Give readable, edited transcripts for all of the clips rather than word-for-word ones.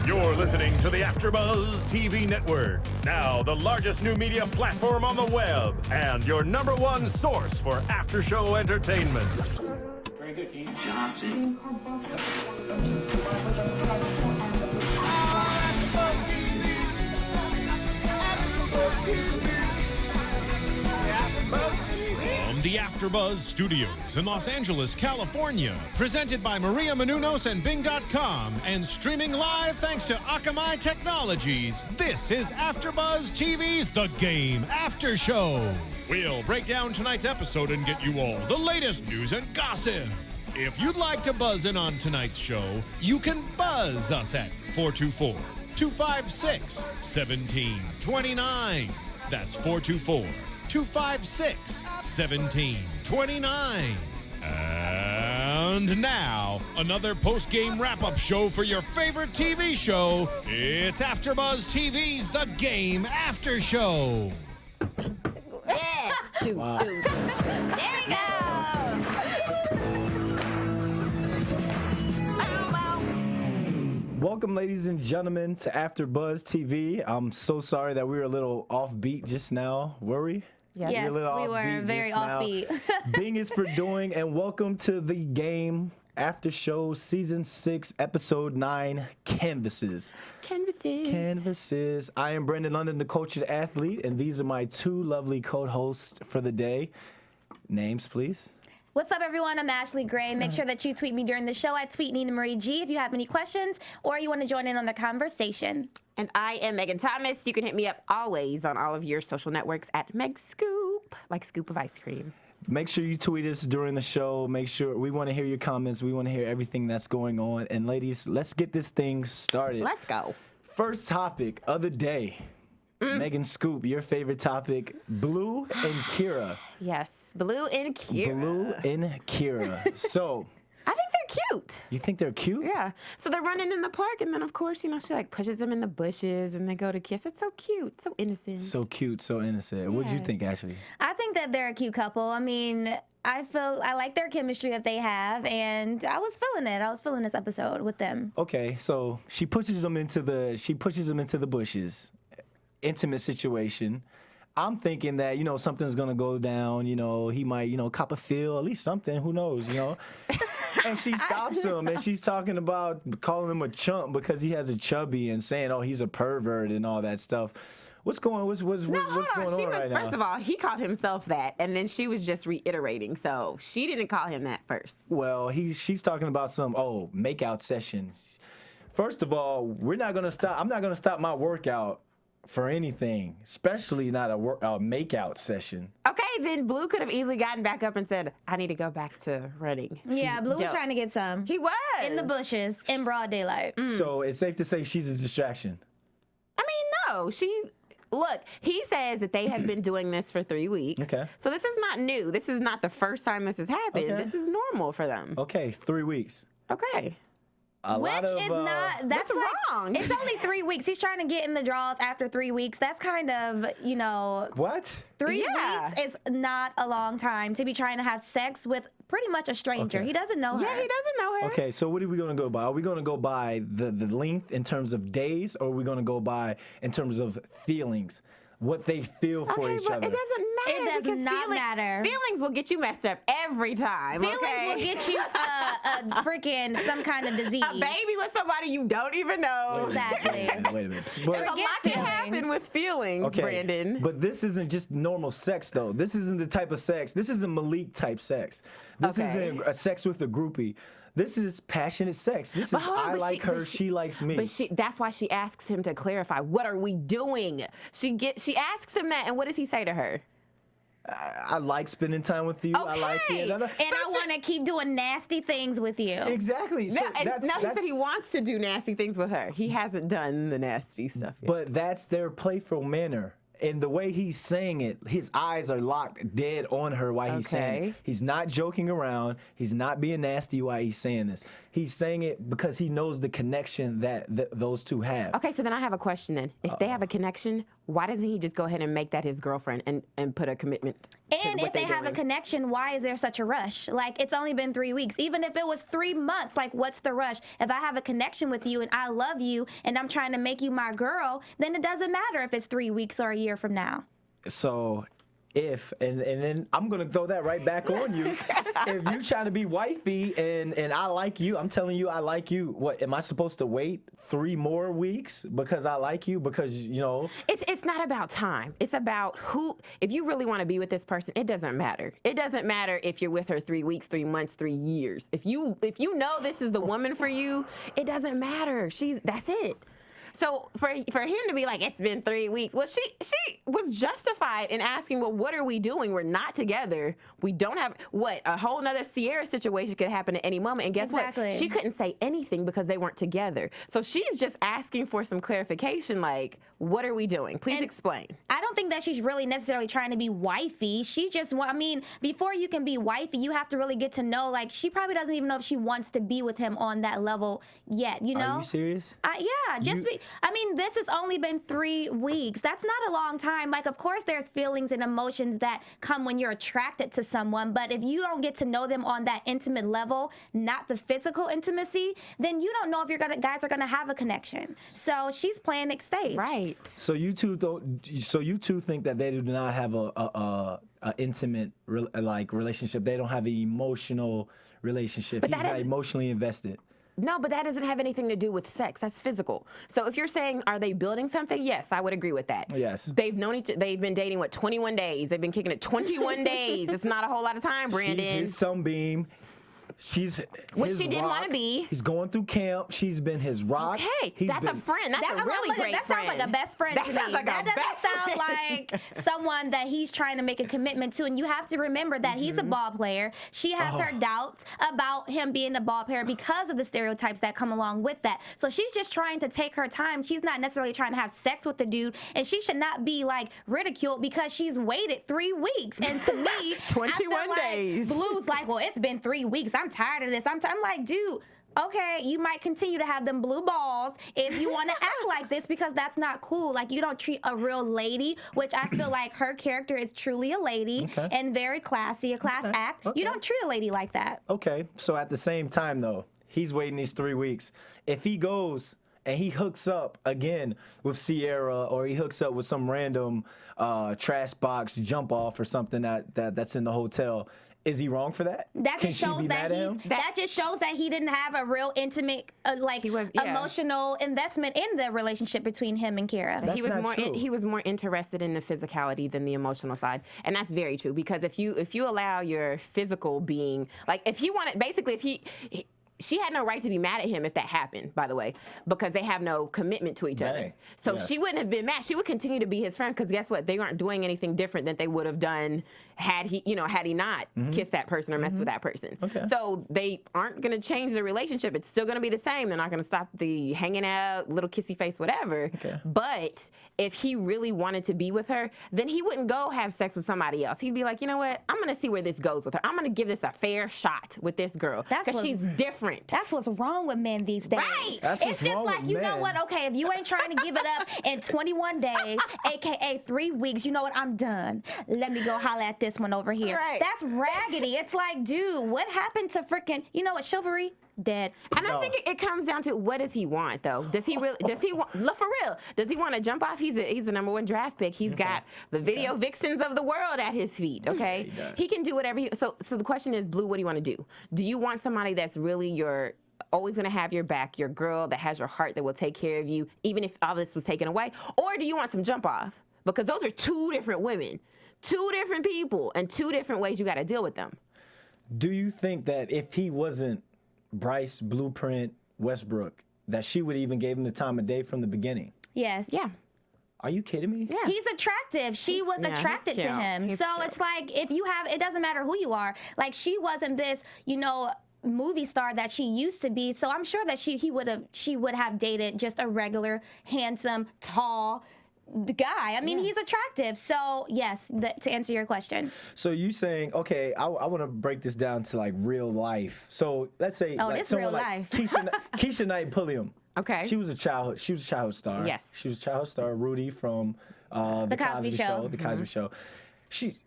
You're listening to the AFTERBUZZ TV Network, now the largest new media platform on the web, and your #1 source for after-show entertainment. Very good, Keith. Johnson. From the AFTERBUZZ Studios in Los Angeles, California, presented by Maria Menounos and Bing.com, and streaming live thanks to Akamai Technologies, this is AFTERBUZZ TV's The Game After Show. We'll break down tonight's episode and get you all the latest news and gossip. If you'd like to buzz in on tonight's show, you can buzz us at 424-256-1729. That's 424-256-1729. And now, another post-game wrap-up show for your favorite TV show. It's AFTERBUZZ TV's The Game After Show. Yeah. Wow. There we go. Welcome, ladies and gentlemen, to AFTERBUZZ TV. I'm so sorry that we were a little offbeat just now. Were we? Yes, we were very offbeat. Bing is for doing, and welcome to The Game After Show, Season 6, Episode 9, Canvases. Canvases. I am Brandon London, the cultured athlete, and these are my two lovely co-hosts for the day. Names, please. What's up, everyone? I'm Ashley Gray. Make sure that you tweet me during the show at Tweet Nina Marie G if you have any questions or you want to join in on the conversation. And I am Megan Thomas. You can hit me up always on all of your social networks at Meg Scoop, like scoop of ice cream. Make sure you tweet us during the show. Make sure we want to hear your comments. We want to hear everything that's going on. And ladies, let's get this thing started. Let's go. First topic of the day. Megan Scoop, your favorite topic, Blue and Keira. Yes, Blue and Keira. Blue and Keira. So, I think they're cute. you think they're cute? Yeah. So they're running in the park, and then, of course, she like pushes them in the bushes, and they go to kiss. It's so cute, so innocent. So cute, so innocent. What did you Yes. think, Ashley? I think that they're a cute couple. I mean, I like their chemistry that they have, and I was feeling it. I was feeling this episode with them. Okay, so she pushes them into the bushes. Intimate situation. I'm thinking that, something's going to go down, he might, cop a feel, at least something, who knows, And she stops him and she's talking about calling him a chump because he has a chubby and saying, oh, he's a pervert and all that stuff. What's going on right now? First of all, he called himself that, and then she was just reiterating. So she didn't call him that first. Well, she's talking about some, makeout session. First of all, I'm not going to stop my workout for anything, especially not a makeout session. Okay, then Blue could have easily gotten back up and said, I need to go back to running. Yeah, Blue was dope. trying to get some. He was. In the bushes, in broad daylight. So it's safe to say she's a distraction. I mean, no, look, he says that they have been doing this for 3 weeks. Okay. So this is not new. This is not the first time this has happened. Okay. This is normal for them. Okay, 3 weeks. Okay. That's What's wrong? It's only 3 weeks. He's trying to get in the draws after 3 weeks. That's kind of, What? 3 Yeah. weeks is not a long time to be trying to have sex with pretty much a stranger. Okay. He doesn't know her. Yeah, he doesn't know her. Okay, so what are we going to go by? Are we going to go by the length in terms of days, or are we going to go by in terms of feelings? What they feel for Okay, each but other? it doesn't matter. It does because not matter. Feelings will get you messed up every time. Feelings okay? will get you a freaking some kind of disease. A baby with somebody you don't even know. Exactly. Wait a minute. A But, Forget lot can feelings. happen with feelings, okay, Brandon. but this isn't just normal sex, though. This isn't the type of sex. This isn't Malik type sex. This Okay. isn't a sex with a groupie. This is passionate sex. This is hold on, I but like her, she likes me. But that's why she asks him to clarify, what are we doing? She asks him that, and what does he say to her? I like spending time with you. I like it. Okay. And I want to keep doing nasty things with you. Exactly. So No, he said he wants to do nasty things with her. He hasn't done the nasty stuff yet. But that's their playful manner. And the way he's saying it, his eyes are locked dead on her while he's saying it. He's not joking around. He's not being nasty while he's saying this. He's saying it because he knows the connection that those two have. Okay, so then I have a question then. If they have a connection, why doesn't he just go ahead and make that his girlfriend and put a commitment And to if they have a connection, why is there such a rush? Like, it's only been 3 weeks. Even if it was 3 months, like, what's the rush? If I have a connection with you and I love you and I'm trying to make you my girl, then it doesn't matter if it's 3 weeks or a year from now. So if, and then I'm going to throw that right back on you. If you're trying to be wifey and I like you, I'm telling you I like you, what, am I supposed to wait 3 more weeks because I like you? Because, you know. It's not about time. It's about who, if you really want to be with this person, it doesn't matter. It doesn't matter if you're with her 3 weeks, 3 months, 3 years. If you know this is the woman for you, it doesn't matter. That's it. So for him to be like, it's been 3 weeks, well, she was justified in asking, well, what are we doing? We're not together. We don't have, what, a whole nother Sierra situation could happen at any moment. And guess what? She couldn't say anything because they weren't together. So she's just asking for some clarification, like, what are we doing? Please explain. I don't think that she's really necessarily trying to be wifey. She just, I mean, before you can be wifey, you have to really get to know, like, she probably doesn't even know if she wants to be with him on that level yet, you know? Are you serious? Yeah, I mean, this has only been 3 weeks. That's not a long time. Like, of course, there's feelings and emotions that come when you're attracted to someone, but if you don't get to know them on that intimate level, not the physical intimacy, then you don't know if guys are gonna have a connection. So she's playing it safe. Right. So you two think that they do not have a intimate relationship. They don't have an emotional relationship. But he's not emotionally invested. No, but that doesn't have anything to do with sex. That's physical. So if you're saying, are they building something? Yes, I would agree with that. Yes. They've been dating, 21 days? They've been kicking it 21 days. It's not a whole lot of time, Brandon. She's his sunbeam. She's Which his she didn't rock. want to be. He's going through camp. She's been his rock. Okay, that's a friend. That's a really great that friend. sounds like a best friend to me. That doesn't sound like someone that he's trying to make a commitment to. And you have to remember that he's a ball player. She has her doubts about him being a ball player because of the stereotypes that come along with that. So she's just trying to take her time. She's not necessarily trying to have sex with the dude. And she should not be, like, ridiculed because she's waited 3 weeks. And to me, 21 days. Blue's like, well, it's been 3 weeks. I'm tired of this. I'm like, dude, okay, you might continue to have them blue balls if you want to act like this, because that's not cool. Like, you don't treat a real lady, which I feel like her character is truly a lady and very classy, a class act. You don't treat a lady like that. Okay, so at the same time, though, he's waiting these 3 weeks. If he goes and he hooks up again with Sierra, or he hooks up with some random trash box jump off or something that's in the hotel, is he wrong for that? That Can just she shows be that mad at him? that just shows that he didn't have a real intimate, emotional investment in the relationship between him and Keira. That's not true. He was more interested in the physicality than the emotional side, and that's very true. Because if you allow your physical being, like, if you want it, basically, if she had no right to be mad at him if that happened, by the way, because they have no commitment to each other. So she wouldn't have been mad. She would continue to be his friend, because guess what? They aren't doing anything different than they would have done had he not kissed that person or messed with that person. Okay. So they aren't going to change the relationship. It's still going to be the same. They're not going to stop the hanging out, little kissy face, whatever. Okay. But if he really wanted to be with her, then he wouldn't go have sex with somebody else. He'd be like, you know what? I'm going to see where this goes with her. I'm going to give this a fair shot with this girl, because she's different. That's what's wrong with men these days. Right. That's It's what's just wrong like, with you know men. what? Okay, if you ain't trying to give it up in 21 days, aka 3 weeks, you know what? I'm done. Let me go holler at this one over here. Right. That's raggedy. It's like, dude, what happened to freaking, you know what, chivalry? Dead. And I think it comes down to, what does he want, though? Does he really? Does he want? Look, for real. Does he want to jump off? He's the #1 draft pick. He's got the video vixens of the world at his feet. Okay, he can do whatever. So the question is, Blue, what do you want to do? Do you want somebody that's really always going to have your back, your girl that has your heart, that will take care of you, even if all this was taken away? Or do you want some jump off? Because those are 2 different women, 2 different people, and 2 different ways you got to deal with them. Do you think that if he wasn't Bryce Blueprint Westbrook, that she would even give him the time of day from the beginning? Yes. Yeah. Are you kidding me? Yeah. He's attractive. She was he's attracted to cute. him. He's So cute. it's like, if you have, it doesn't matter who you are. Like, she wasn't this, movie star that she used to be. So I'm sure that she would have dated just a regular, handsome, tall, the guy. I mean, he's attractive. So yes, to answer your question. So you saying, okay, I want to break this down to like real life. So let's say like this someone real like life. Keisha Knight Pulliam. Okay. She was a childhood star. Yes. She was a childhood star. Rudy from the Cosby Show. The Cosby Show. She,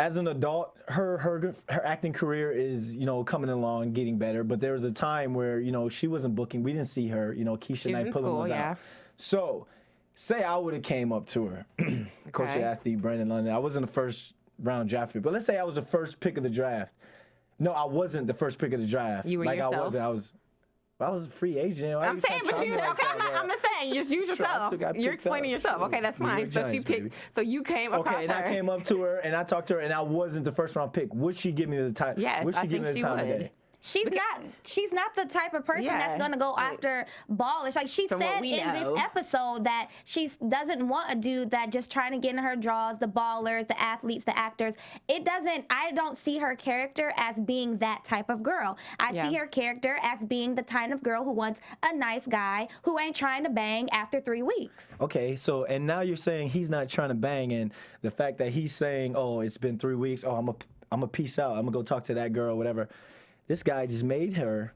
as an adult, her acting career is, you know, coming along, getting better. But there was a time where, you know, she wasn't booking. We didn't see her. You know, Keisha Knight Pulliam was out. So, say I would have came up to her, coach the athlete Brandon London. I wasn't the first round draft pick, but let's say I was the first pick of the draft. No, I wasn't the first pick of the draft. You were like yourself. I was a free agent. I'm saying, but you okay? I'm just saying, just use yourself. You're explaining yourself. Okay, that's fine. So she picked. So you came across her. Okay, and I came up to her and I talked to her, and I wasn't the first round pick. Would she give me the time? Yes, would she I give think me the she time would. today? She's not the type of person that's gonna go after ballers. Like she From said what we in this know. episode that she doesn't want a dude that just trying to get in her draws, the ballers, the athletes, the actors. I don't see her character as being that type of girl. I see her character as being the kind of girl who wants a nice guy who ain't trying to bang after 3 weeks. Okay, so and now you're saying he's not trying to bang, and the fact that he's saying, oh, it's been 3 weeks, oh, I'm a peace out, I'm gonna go talk to that girl, whatever. This guy just made her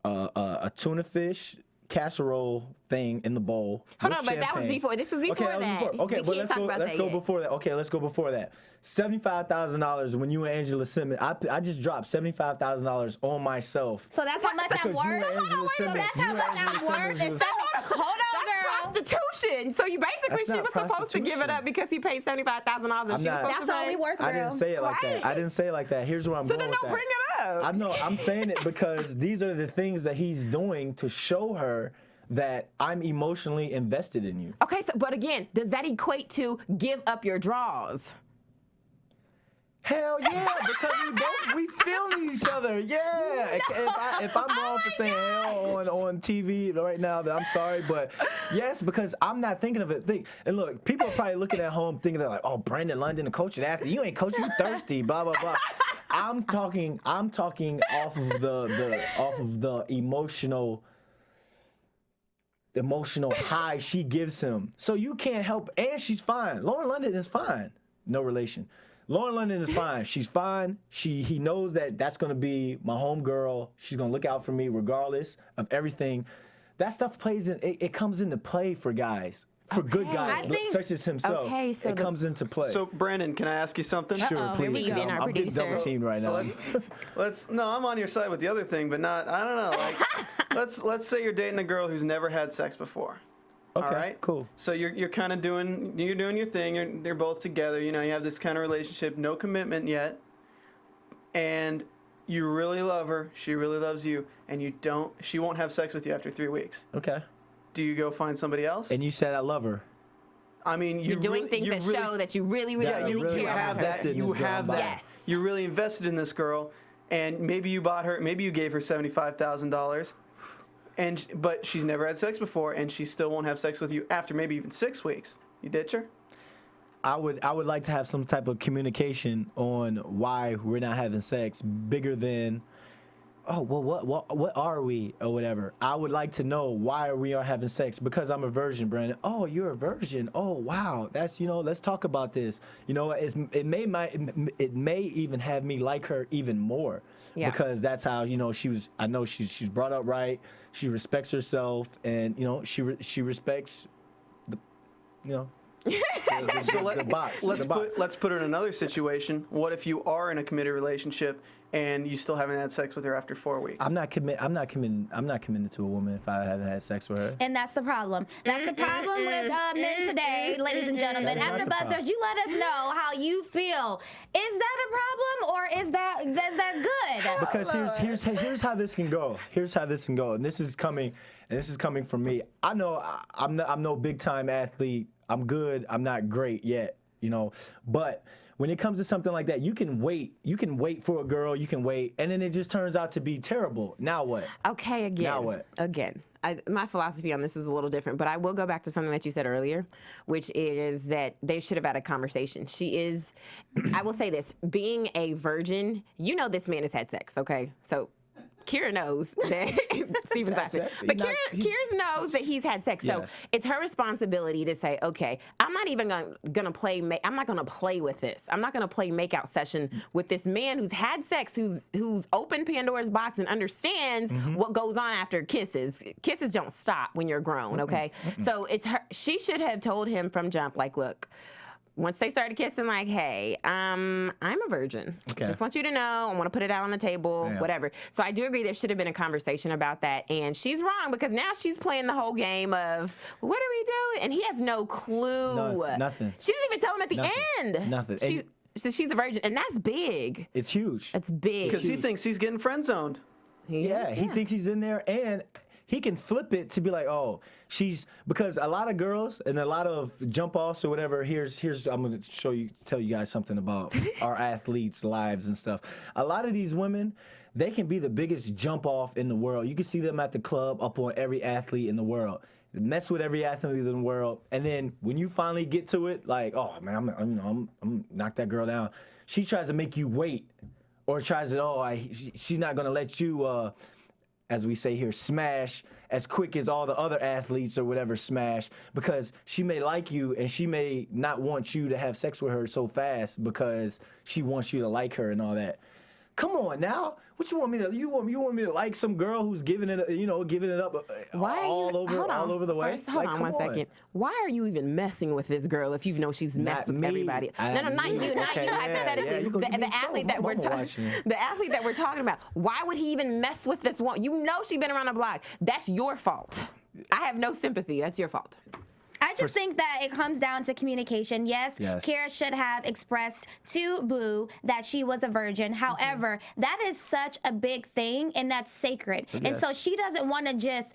a tuna fish casserole thing in the bowl. Hold on, but that was before. This was before that. Okay, but let's go yet. before that. Okay, let's go before that. $75,000 when you and Angela Simmons. I just dropped $75,000 on myself. So that's how much I'm Because you worth. and Angela So Simmons- that's how you much and I'm Angela worth. Simmons Hold on, girl. Prostitution. So you basically, That's she not was supposed to give it prostitution. up because he paid $75,000 and she was supposed That's to pay. all we worth, girl. I didn't say it like Right. that. I didn't say it like that. Here's where I'm So going then with don't that. bring it up. I know. I'm saying it because these are the things that he's doing to show her that I'm emotionally invested in you. Okay, so but again, does that equate to give up your draws? Hell yeah, because we feeling each other. Yeah. If I'm wrong for saying hell on TV right now, then I'm sorry. But yes, because I'm not thinking of it. And look, people are probably looking at home thinking they're like, oh, Brandon London, the coach and athlete. You ain't coaching, you thirsty, blah, blah, blah. I'm talking off of the emotional high she gives him. So you can't help, and she's fine. Lauren London is fine. No relation. Lauren London is fine. She's fine. He knows that that's going to be my home girl. She's going to look out for me regardless of everything. That stuff plays in. It comes into play for guys, for good guys such as himself. Okay, so it comes into play. So Brandon, can I ask you something? Sure, please. Steven, our I'm being producer. double teamed right now. Let's. No, I'm on your side with the other thing, but not. I don't know. Like, let's say you're dating a girl who's never had sex before. Okay, All right, cool. So you're kind of doing your thing. They're both together. You know, you have this kind of relationship, no commitment yet, and you really love her. She really loves you, and you don't. She won't have sex with you after 3 weeks. Okay. Do you go find somebody else? And you said I love her. I mean, You're doing things that show that you really, really, Yeah, really, you really care have about her. that. You have that. Yes. You're really invested in this girl, and maybe you bought her. Maybe you gave her $75,000. But she's never had sex before, and she still won't have sex with you after maybe even 6 weeks. You ditch her? I would like to have some type of communication on why we're not having sex bigger than, oh, well, what are we or whatever. I would like to know why we are having sex because I'm a virgin, Brandon. Oh, you're a virgin. Oh, wow. That's, let's talk about this. It may even have me like her even more. Yeah. Because that's how I know she's brought up right. She respects herself, and she respects the box. Let's put her in another situation. What if you are in a committed relationship and you still haven't had sex with her after 4 weeks? I'm not committed to a woman if I haven't had sex with her. And that's the problem. That's the problem with men today, ladies and gentlemen. That's not the problem. AfterBuzzers, you let us know how you feel. Is that a problem or is that good? Because here's how this can go. Here's how this can go, and this is coming from me. I know I'm no big time athlete. I'm good. I'm not great yet, but when it comes to something like that, you can wait. You can wait for a girl. You can wait, and then it just turns out to be terrible. Now what? Okay, again. Now what? Again, my philosophy on this is a little different, but I will go back to something that you said earlier, which is that they should have had a conversation. I will say this, being a virgin, this man has had sex, okay? So Keira knows that Steven's had sex. But Keira knows that he's had sex. So it's her responsibility to say, okay, I'm not even gonna play. I'm not gonna play with this. I'm not gonna play makeout session with this man who's had sex, who's opened Pandora's box and understands what goes on after kisses. Kisses don't stop when you're grown. Okay, so it's her. She should have told him from jump, like, look. Once they started kissing, like, hey, I'm a virgin. Okay. Just want you to know. I want to put it out on the table, whatever. So I do agree there should have been a conversation about that. And she's wrong because now she's playing the whole game of, what are we doing? And he has no clue. Nothing. She doesn't even tell him at the end. Nothing. She's a virgin. And that's big. It's huge. It's big. Because he thinks he's getting friend zoned. Yeah, he thinks he's in there, and he can flip it to be like, oh, because a lot of girls and a lot of jump offs or whatever. Here's I'm gonna tell you guys something about our athletes' lives and stuff. A lot of these women, they can be the biggest jump off in the world. You can see them at the club up on every athlete in the world. Mess with every athlete in the world, and then when you finally get to it, like, oh man, I'm knock that girl down. She tries to make you wait, or tries to, she's not gonna let you. As we say here, smash as quick as all the other athletes or whatever smash, because she may like you and she may not want you to have sex with her so fast because she wants you to like her and all that. Come on now, what you want me to? You want me to like some girl who's giving it up all over the way? First, hold on one second. Why are you even messing with this girl if you know she's messed with everybody? No, not you, hypothetically. The athlete that we're talking about. Why would he even mess with this woman? You know she's been around the block. That's your fault. I have no sympathy. That's your fault. I just think that it comes down to communication. Yes, Keira should have expressed to Blue that she was a virgin. However, that is such a big thing, and that's sacred. And so she doesn't want to just,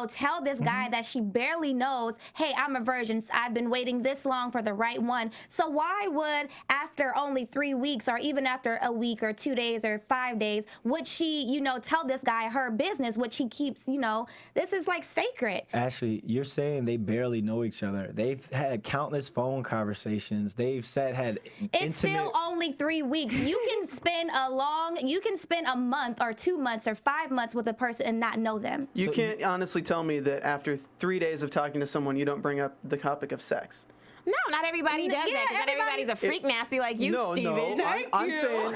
tell this guy that she barely knows, hey, I'm a virgin. I've been waiting this long for the right one. So why would, after only 3 weeks, or even after a week or 2 days or 5 days, would she, tell this guy her business, which he keeps, this is like sacred. Ashley, you're saying they barely know each other. They've had countless phone conversations. They've had It's still only 3 weeks. You can spend a month or 2 months or 5 months with a person and not know them. You can't honestly tell me that after 3 days of talking to someone, you don't bring up the topic of sex. No, not everybody does that. Because not everybody's a freak nasty like you, Steven. No, I'm saying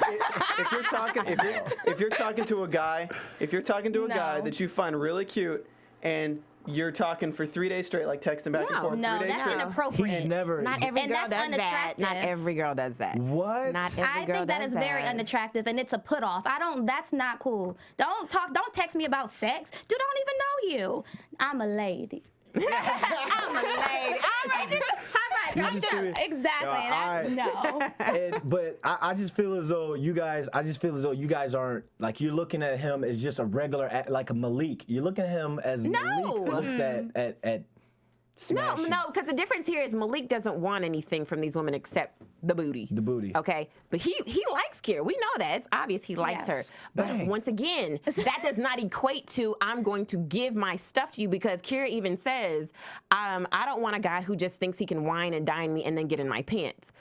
if you're talking to a guy that you find really cute and you're talking for 3 days straight, like texting back and forth. No, 3 days that's straight. inappropriate. He's never. Not every girl does that. Not every girl does that. What? Not every I girl think that does is very unattractive, and it's a put off. That's not cool. Don't text me about sex. Dude, I don't even know you. I'm a lady. I'm a lady. All right, Exactly. But I just feel as though you guys aren't, like, you're looking at him as just a regular, like a Malik. You're looking at him as Malik looks at smashing. No, because the difference here is Malik doesn't want anything from these women except the booty. The booty. Okay? But he likes Keira. We know that. It's obvious he likes her. But once again, that does not equate to I'm going to give my stuff to you, because Keira even says, I don't want a guy who just thinks he can wine and dine me and then get in my pants.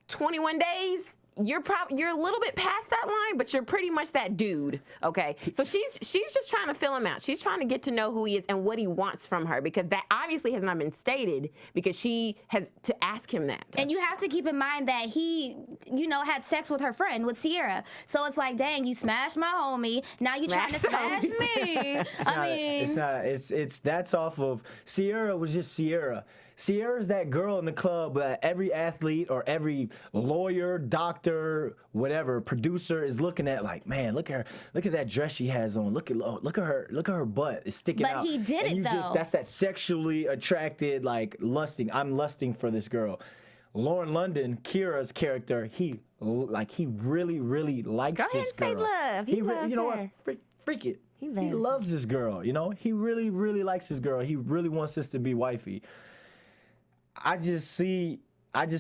21 days? You're a little bit past that line, but you're pretty much that dude, okay? So she's just trying to fill him out. She's trying to get to know who he is and what he wants from her, because that obviously has not been stated, because she has to ask him that. And you have to keep in mind that he, had sex with her friend, with Sierra. So it's like, dang, you smashed my homie. Now you're trying to smash me. That's off of, Sierra was just Sierra. Sierra's that girl in the club that every athlete or every lawyer, doctor, whatever, producer is looking at, like, man, look at her, look at that dress she has on, look at her butt is sticking out. But he did it though. That's that sexually attracted, like, lusting. I'm lusting for this girl. Lauren London, Keira's character, he really, really likes this girl. Go ahead and say love. He loves you know her. what? Freak it. He loves this girl. He really, really likes this girl. He really wants this to be wifey. I just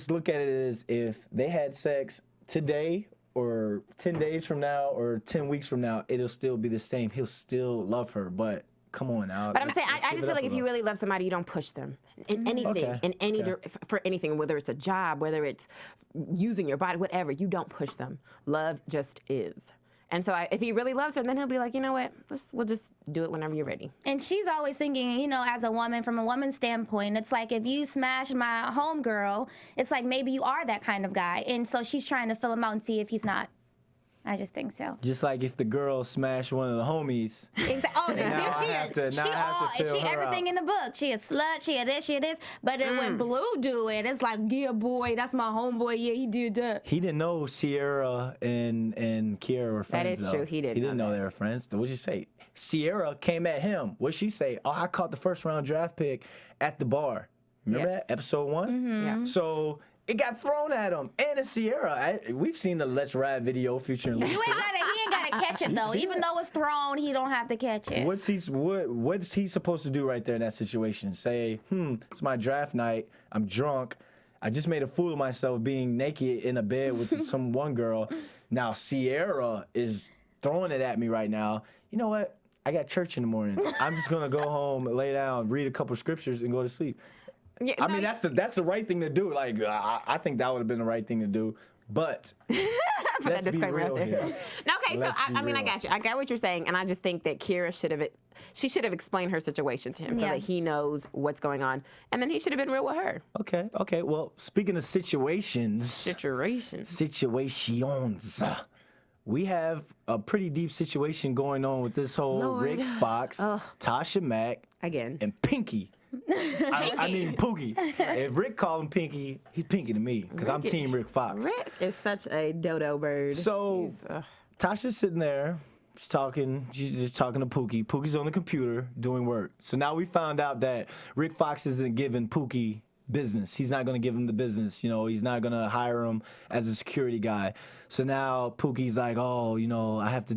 look at it as, if they had sex today or 10 days from now or 10 weeks from now, it'll still be the same. He'll still love her, but come on now. But I'm saying, I just feel like if you really love somebody, you don't push them in anything, for anything, whether it's a job, whether it's using your body, whatever, you don't push them. Love just is. And so if he really loves her, then he'll be like, you know what? We'll just do it whenever you're ready. And she's always thinking, you know, as a woman, from a woman's standpoint, it's like if you smash my homegirl, it's like maybe you are that kind of guy. And so she's trying to fill him out and see if he's not. I just think so. Just like if the girl smashed one of the homies. Oh, she everything in the book. She a slut. She a this. She a this. But then when Blue do it, it's like, yeah, boy, that's my homeboy. Yeah, he did that. He didn't know Sierra and Keira were friends. That is true. He didn't know they were friends. What'd you say? Sierra came at him. What'd she say? Oh, I caught the first round draft pick at the bar. Remember that? Episode 1? Mm-hmm. Yeah. So it got thrown at him. And it's Sierra. We've seen the Let's Ride video featuring Luke. He ain't gotta catch it though. Even though it's thrown, he don't have to catch it. What's he supposed to do right there in that situation? Say, it's my draft night. I'm drunk. I just made a fool of myself being naked in a bed with some one girl. Now Sierra is throwing it at me right now. You know what? I got church in the morning. I'm just gonna go home, lay down, read a couple scriptures, and go to sleep. Yeah, I mean, that's the right thing to do. Like, I think that would have been the right thing to do. But let's be real here. No, okay, so I got you. I got what you're saying, and I just think that Keira should have explained her situation to him so that he knows what's going on, and then he should have been real with her. Okay. Well, speaking of situations, we have a pretty deep situation going on with this whole Rick Fox, Tasha Mack, again, and Pinky. I mean Pookie. If Rick called him Pinky, he's Pinky to me because I'm Team Rick Fox. Rick is such a dodo bird. So Tasha's sitting there, she's just talking to Pookie. Pookie's on the computer doing work. So now we found out that Rick Fox isn't giving Pookie business. He's not going to give him the business. You know, he's not going to hire him as a security guy. So now Pookie's like, oh, you know, I have to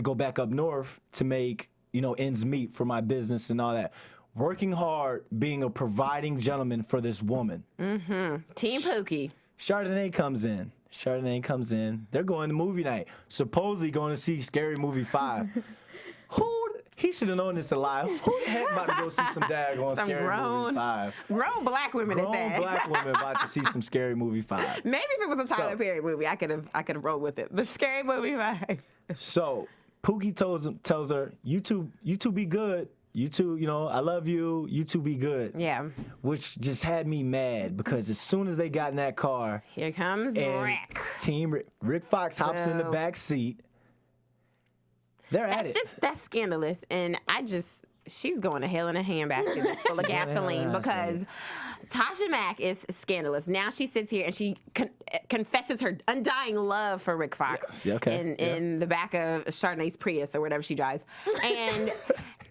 go back up north to make, you know, ends meet for my business and all that. Working hard, being a providing gentleman for this woman. Mm-hmm. Team Pookie. Chardonnay comes in. They're going to movie night. Supposedly going to see Scary Movie 5. He should have known this alive. Who the heck about to go see some daggone Scary Movie 5? Grown black women at that. Grown black women about to see some Scary Movie 5. Maybe if it was a Tyler Perry movie, I could have rolled with it. But Scary Movie 5. So Pookie tells her, you two be good. You two, you know, I love you. You two be good. Yeah. Which just had me mad because as soon as they got in that car, here comes Rick. Rick Fox hops in the back seat. They're at it. That's scandalous, and she's going to hell in a handbasket that's full of gasoline because Tasha Mack is scandalous. Now she sits here and she confesses her undying love for Rick Fox in the back of Chardonnay's Prius or whatever she drives,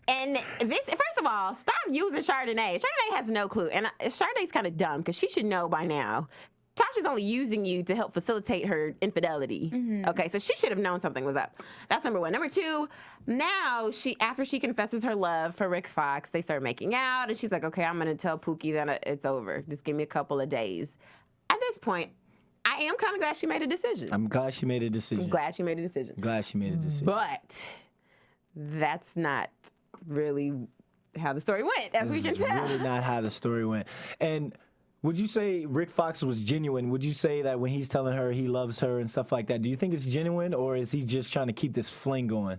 And this, first of all, stop using Chardonnay. Chardonnay has no clue. And Chardonnay's kind of dumb because she should know by now. Tasha's only using you to help facilitate her infidelity. Mm-hmm. Okay, so she should have known something was up. That's number one. Number two, now after she confesses her love for Rick Fox, they start making out, and she's like, okay, I'm going to tell Pookie that it's over. Just give me a couple of days. At this point, I am kind of glad she made a decision. I'm glad she made a decision. Glad she made a decision. But that's not really how the story went, as we can tell. It's really not how the story went. And would you say Rick Fox was genuine? Would you say that when he's telling her he loves her and stuff like that, do you think it's genuine, or is he just trying to keep this fling going?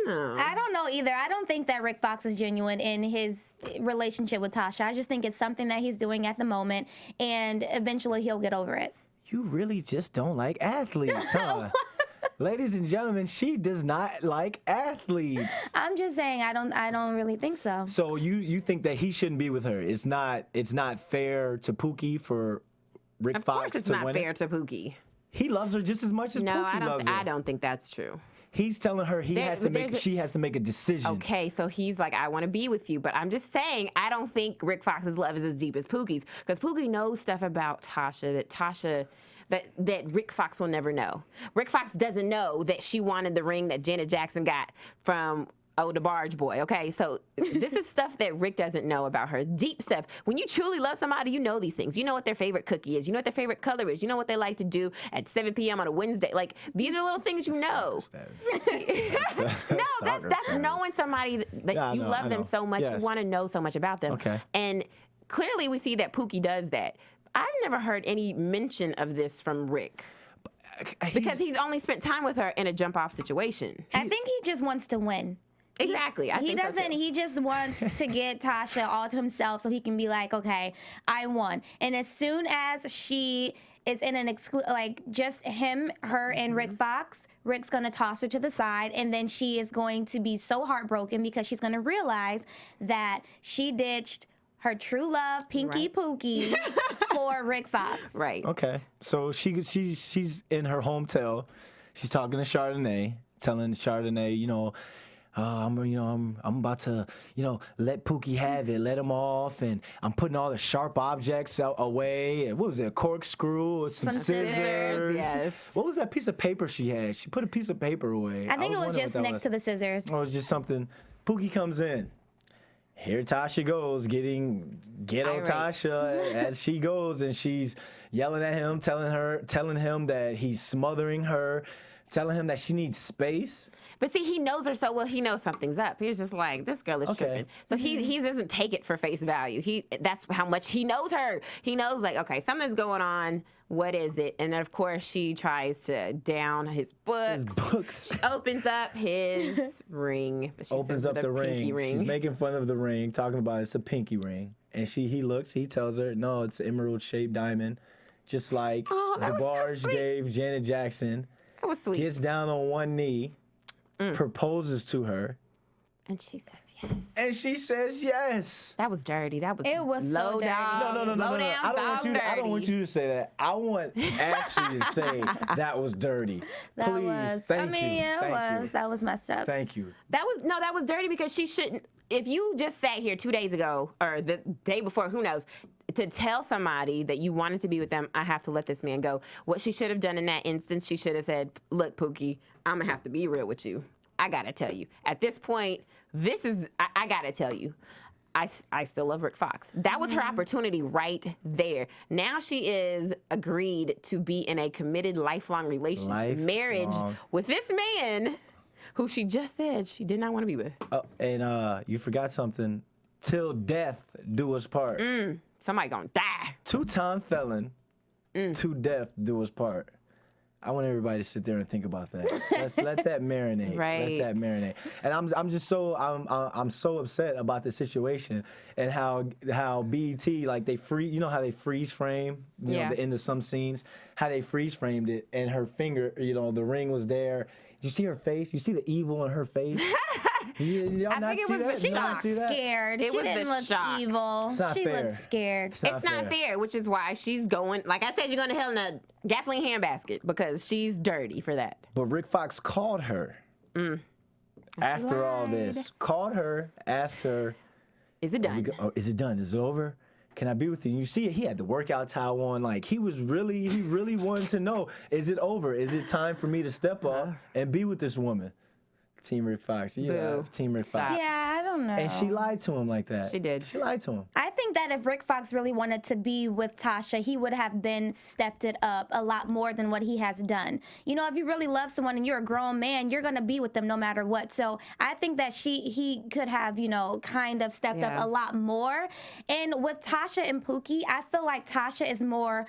I don't know either. I don't think that Rick Fox is genuine in his relationship with Tasha. I just think it's something that he's doing at the moment, and eventually he'll get over it. You really just don't like athletes, huh? Ladies and gentlemen, she does not like athletes. I'm just saying I don't really think so. So you think that he shouldn't be with her? It's not fair to Pookie for Rick Fox to win? Of course it's not fair to Pookie. He loves her just as much as Pookie loves her. I don't think that's true. He's telling her she has to make a decision. Okay, so he's like, I want to be with you, but I'm just saying I don't think Rick Fox's love is as deep as Pookie's, because Pookie knows stuff about Tasha that Rick Fox will never know. Rick Fox doesn't know that she wanted the ring that Janet Jackson got from the barge boy, okay? So this is stuff that Rick doesn't know about her. Deep stuff. When you truly love somebody, you know these things. You know what their favorite cookie is. You know what their favorite color is. You know what they like to do at 7 p.m. on a Wednesday. Like, these are little things you know. That's knowing somebody that you love them so much, you want to know so much about them. Okay. And clearly we see that Pookie does that. I've never heard any mention of this from Rick. because he's only spent time with her in a jump off situation. I think he just wants to win. Exactly. I He think so, doesn't. too. He just wants to get Tasha all to himself so he can be like, okay, I won. And as soon as she is in an like just him, her, and Rick Fox, Rick's gonna toss her to the side, and then she is going to be so heartbroken because she's gonna realize that she ditched her true love, Pinky Pookie, for Rick Fox. Right. Okay. So she's in her hotel. She's talking to Chardonnay, telling Chardonnay, I'm about to, let Pookie have it, let him off, and I'm putting all the sharp objects away. And what was it, a corkscrew or some scissors? Yes. What was that piece of paper she had? She put a piece of paper away. I think it was wondering just what that next to the scissors. Oh, it was just something. Pookie comes in. Here Tasha goes, getting ghetto Irate. Tasha as she goes, and she's yelling at him, telling him that he's smothering her, telling him that she needs space. But see, he knows her so well. He knows something's up. He's just like, this girl is tripping. So he doesn't take it for face value. That's how much he knows her. He knows, like, okay, something's going on. What is it? And then, of course, she tries to down his books. She opens up his ring. But she Opens says up with the a pinky ring. She's making fun of the ring, talking about it's a pinky ring. And he tells her, no, it's an emerald-shaped diamond, just like DeBarge gave Janet Jackson. That was sweet. Gets down on one knee, proposes to her. And she says yes. And she says yes. That was dirty. That was It was so low dirty. down. No. Low down, I don't want dirty. you to say that. I want Ashley to say that was dirty. That Please, was, thank you. Yeah, it Thank was. you. That was messed up. Thank you. That was dirty because she shouldn't. If you just sat here 2 days ago or the day before, who knows, to tell somebody that you wanted to be with them, I have to let this man go. What she should have done in that instance, she should have said, look, Pookie, I'm going to have to be real with you. I got to tell you. At this point, I got to tell you. I still love Rick Fox. That was her opportunity right there. Now she is agreed to be in a committed lifelong relationship, marriage with this man who she just said she did not want to be with. And you forgot something. Till death do us part. Somebody gonna die. 2-time felon, to death do us part. I want everybody to sit there and think about that. Let's let that marinate. Right. Let that marinate. And I'm just so I'm so upset about the situation and how BET, like they how they freeze frame into some scenes, how they freeze framed it, and her finger, the ring was there. You see her face? You see the evil in her face? Y'all I not think it see was that? the Y'all not shock. see that? Scared. It She was didn't the look shock. evil. It's not She fair. looked scared. It's not fair, which is why she's going, like I said, you're going to hell in a gasoline handbasket because she's dirty for that. But Rick Fox called her after all this. Called her, asked her, Is it done? is it done? Is it over? Can I be with you? And you see it, he had the workout towel on. Like he really wanted to know, is it over? Is it time for me to step up and be with this woman? Team Rick Fox. Yeah, Boo. it's Team Rick Fox. Yeah, I don't know. And she lied to him like that. She did. She lied to him. I think that if Rick Fox really wanted to be with Tasha, he would have stepped it up a lot more than what he has done. If you really love someone and you're a grown man, you're gonna be with them no matter what. So I think that he could have, kind of stepped up a lot more. And with Tasha and Pookie, I feel like Tasha is more,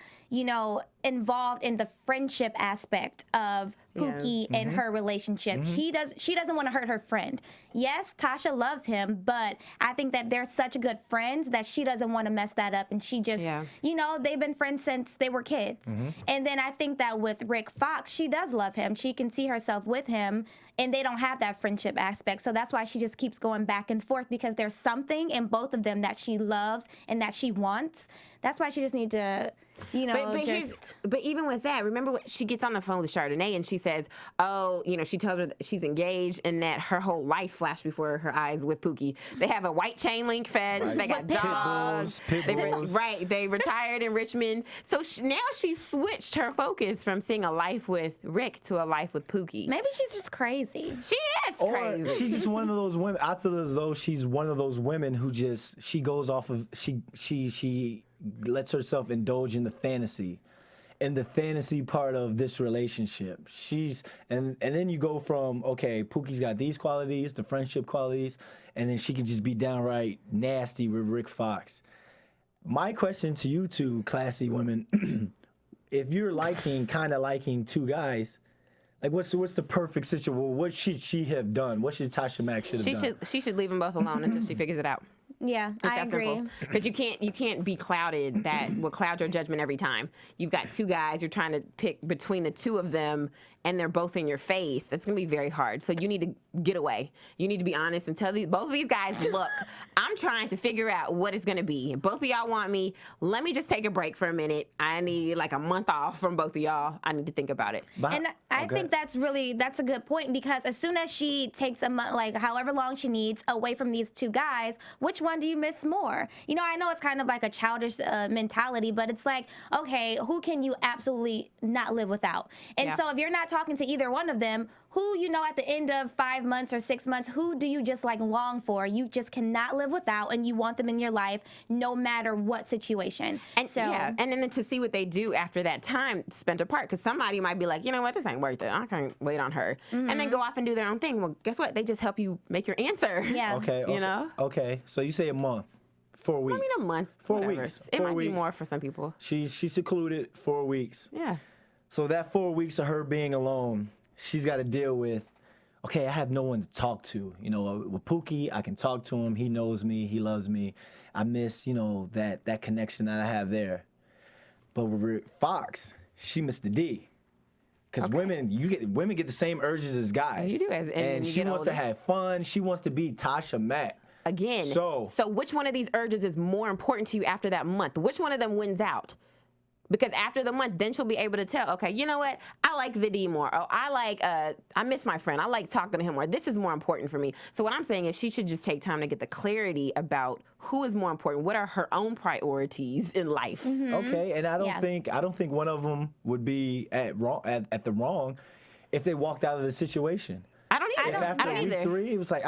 involved in the friendship aspect of Pookie and her relationship. She doesn't want to hurt her friend. Yes, Tasha loves him, but I think that they're such good friends that she doesn't want to mess that up, and she just, they've been friends since they were kids. And then I think that with Rick Fox, she does love him. She can see herself with him, and they don't have that friendship aspect. So that's why she just keeps going back and forth, because there's something in both of them that she loves and that she wants. That's why she just needs to, But even with that, remember what she gets on the phone with Chardonnay and she says, she tells her that she's engaged and that her whole life flashed before her eyes with Pookie. They have a white chain link fence. Right. They got dogs. Pit bulls. They retired in Richmond. So now she switched her focus from seeing a life with Rick to a life with Pookie. Maybe she's just crazy. She is Or crazy. she's just one of those women. I feel as though she's one of those women who just she goes off of she lets herself indulge in the fantasy part of this relationship. And then you go from, okay, Pookie's got these qualities, the friendship qualities, and then she can just be downright nasty with Rick Fox. My question to you two classy women, if you're kind of liking two guys, like what's the perfect situation? What should she have done? What should Tasha Mack have done? She should leave them both alone until she figures it out. Yeah, I agree. Because you can't be clouded. That will cloud your judgment every time. You've got two guys. You're trying to pick between the two of them, and they're both in your face. That's gonna be very hard. So you need to get away. You need to be honest and tell both of these guys, look, I'm trying to figure out what it's gonna be. Both of y'all want me. Let me just take a break for a minute. I need like a month off from both of y'all. I need to think about it. And I think that's a good point, because as soon as she takes a month, like however long she needs away from these two guys, which one do you miss more? You know, I know it's kind of like a childish mentality, but it's like, okay, who can you absolutely not live without? And so if you're not talking to either one of them, who, you know, at the end of 5 months or 6 months, who do you just like long for? You just cannot live without, and you want them in your life no matter what situation. And so, and then to see what they do after that time spent apart, because somebody might be like, you know what, this ain't worth it. I can't wait on her, and then go off and do their own thing. Well, guess what? They just help you make your answer. Yeah. Okay. You know. Okay. So you say a month, 4 weeks. I mean, a month. 4 whatever. weeks. It 4 might weeks. be more for some people. She's secluded 4 weeks. Yeah. So that 4 weeks of her being alone, she's got to deal with, okay, I have no one to talk to. You know, with Pookie, I can talk to him. He knows me. He loves me. I miss, you know, that connection that I have there. But with Fox, she missed the D. Because women get the same urges as guys. You do, and she wants to have fun. She wants to be Tasha Mack. Again, so which one of these urges is more important to you after that month? Which one of them wins out? Because after the month, then she'll be able to tell, okay, you know what? I like the D more. Oh, I miss my friend. I like talking to him more. This is more important for me. So what I'm saying is she should just take time to get the clarity about who is more important. What are her own priorities in life? Okay, and I don't think one of them would be at the wrong if they walked out of the situation. I don't either. After week week 3, it was like,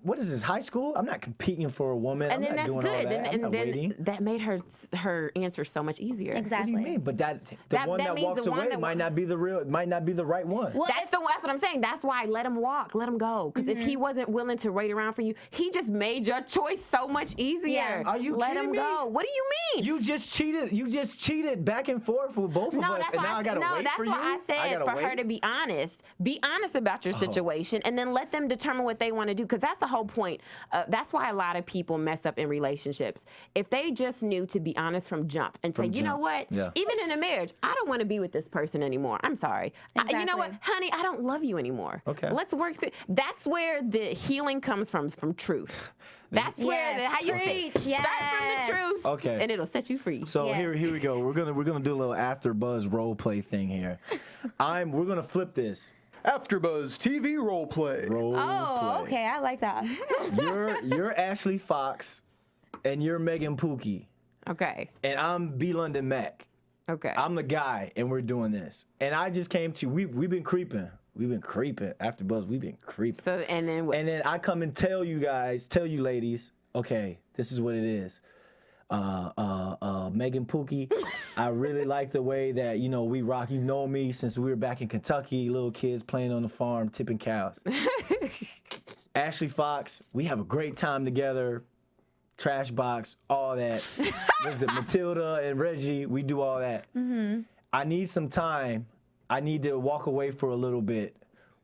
what is this, high school? I'm not competing for a woman. And then I'm not that's doing good. all that. I'm not waiting. That made her answer so much easier. Exactly. What do you mean? But the one that walks away might not be the right one. Well, that's what I'm saying. That's why let him walk, let him go. Because if he wasn't willing to wait around for you, he just made your choice so much easier. Yeah. Are you let kidding him me? go. What do you mean? You just cheated back and forth with both of us, and now I gotta wait for you. No, that's why I said for her to be honest. Be honest about your situation, and then let them determine what they want to do, because that's the whole point. That's why a lot of people mess up in relationships. If they just knew to be honest from jump and say, you know what, even in a marriage, I don't want to be with this person anymore. I'm sorry. Exactly. You know what, honey, I don't love you anymore. Okay. Let's work through. That's where the healing comes from truth. That's where how you Preach, start from the truth. Okay. And it'll set you free. So here we go. We're gonna do a little AFTERBUZZ role play thing here. We're gonna flip this. AFTERBUZZ TV roleplay. Oh, okay. I like that. You're Ashley Fox, and you're Megan Pookie, Okay. and I'm B. London Mack. Okay. I'm the guy, and we're doing this. And I just came to we've been creeping. AFTERBUZZ, we've been creeping. So and then what? And then I come and tell you ladies, okay, this is what it is. Megan Pookie, I really like the way that, you know, we rock. You've known me since we were back in Kentucky, little kids playing on the farm, tipping cows. Ashley Fox, we have a great time together. Trash box, all that. What is it, Matilda and Reggie, we do all that. I need some time. I need to walk away for a little bit.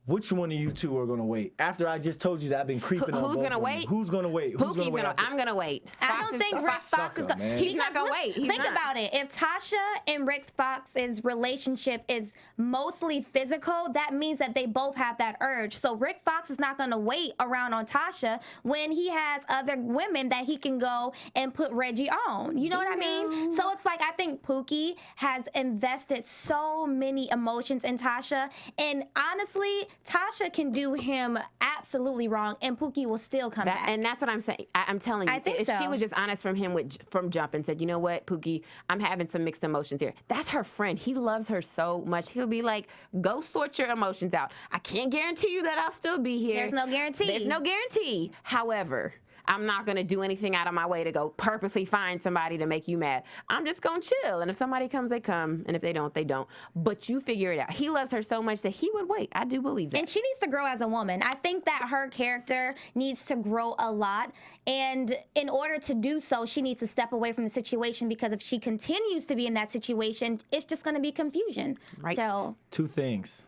Which one of you two are gonna wait? After I just told you that I've been creeping on both of them. Who's gonna wait? Who's gonna wait? I'm gonna wait. I don't think Rick Fox is going. He's not gonna wait. Think about it. If Tasha and Rick Fox's relationship is mostly physical, that means that they both have that urge. So Rick Fox is not gonna wait around on Tasha when he has other women that he can go and put Reggie on. You know what I mean? So it's like, I think Pookie has invested so many emotions in Tasha, and honestly, Tasha can do him absolutely wrong, and Pookie will still come back. And that's what I'm saying. I'm telling you, I think if she was just honest from jump and said, you know what, Pookie, I'm having some mixed emotions here. That's her friend. He loves her so much. He'll be like, go sort your emotions out. I can't guarantee you that I'll still be here. There's no guarantee. There's no guarantee. However, I'm not going to do anything out of my way to go purposely find somebody to make you mad. I'm just going to chill. And if somebody comes, they come. And if they don't, they don't. But you figure it out. He loves her so much that he would wait. I do believe that. And she needs to grow as a woman. I think that her character needs to grow a lot. And in order to do so, she needs to step away from the situation, because if she continues to be in that situation, it's just going to be confusion. Right. So, Two things.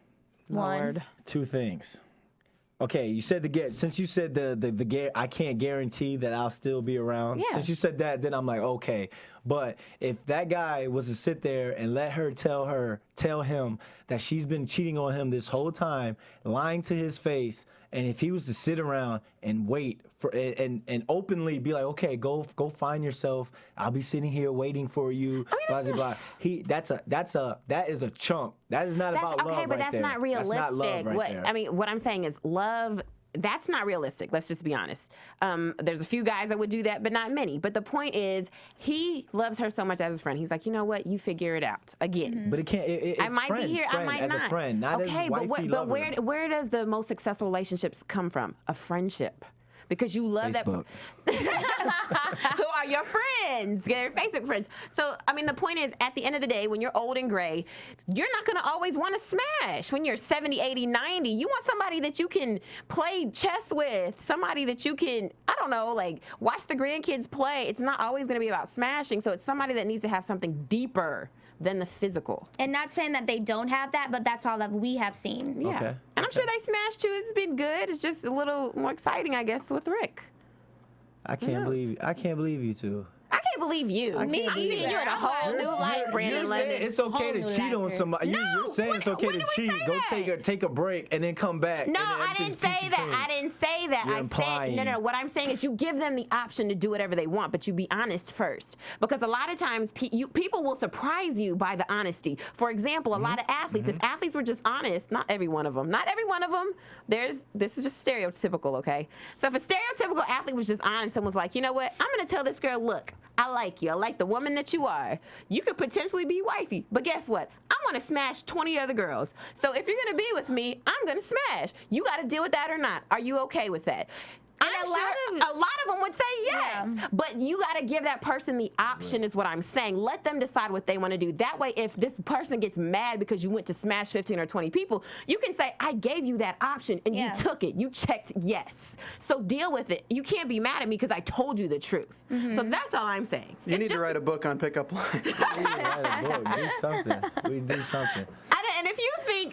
Lord. Two things. Okay, you said since you said I can't guarantee that I'll still be around. Yeah. Since you said that, then I'm like, okay. But if that guy was to sit there and let her tell him that she's been cheating on him this whole time, lying to his face, and if he was to sit around and wait for and openly be like, okay, go find yourself. I'll be sitting here waiting for you. Blah blah blah. That is a chump. That is not about love. Okay, but right that's there. not realistic. That's not love right there. I mean, what I'm saying is love. That's not realistic. Let's just be honest. There's a few guys that would do that, but not many. But the point is, he loves her so much as his friend. He's like, you know what? You figure it out. Again. But it can't. It's I might friend, be here. I might as not. A friend, not okay, as but wifey but lover. where does the most successful relationships come from? A friendship. Because you love Facebook. that. Who are your friends? They're Facebook friends. So, I mean, the point is, at the end of the day, when you're old and gray, you're not going to always want to smash. When you're 70, 80, 90, you want somebody that you can play chess with, somebody that you can, I don't know, like watch the grandkids play. It's not always going to be about smashing. So it's somebody that needs to have something deeper than the physical. and not saying that they don't have that, but that's all that we have seen. Yeah. Okay. And I'm sure they smashed too. It's been good. It's just a little more exciting, I guess, with Rick. I can't believe you two. I can't believe you. Me I'm seeing either. you in a whole new light, Brandon You're London. saying it's okay Whole to new cheat on actor. somebody. No, You're saying it's when okay did to we cheat. say Go that? take a break and then come back. No, and then I didn't everything's say peachy that. clean. I didn't say that. You're I said implying. no. What I'm saying is you give them the option to do whatever they want, but you be honest first. Because a lot of times people will surprise you by the honesty. For example, a lot of athletes, if athletes were just honest, not every one of them, this is just stereotypical, okay? So if a stereotypical athlete was just honest and was like, you know what, I'm going to tell this girl, look, I like you. I like the woman that you are. You could potentially be wifey, but guess what? I want to smash 20 other girls. So if you're going to be with me, I'm going to smash. You got to deal with that or not. Are you okay with that? And a lot of them would say yes, Yeah. but you got to give that person the option is what I'm saying. Let them decide what they want to do. That way, if this person gets mad because you went to smash 15 or 20 people, you can say, I gave you that option and Yeah. you took it. You checked yes. So deal with it. You can't be mad at me because I told you the truth. So that's all I'm saying. You need to write a book on pickup lines. We need to write a book. Do something. We do something. And if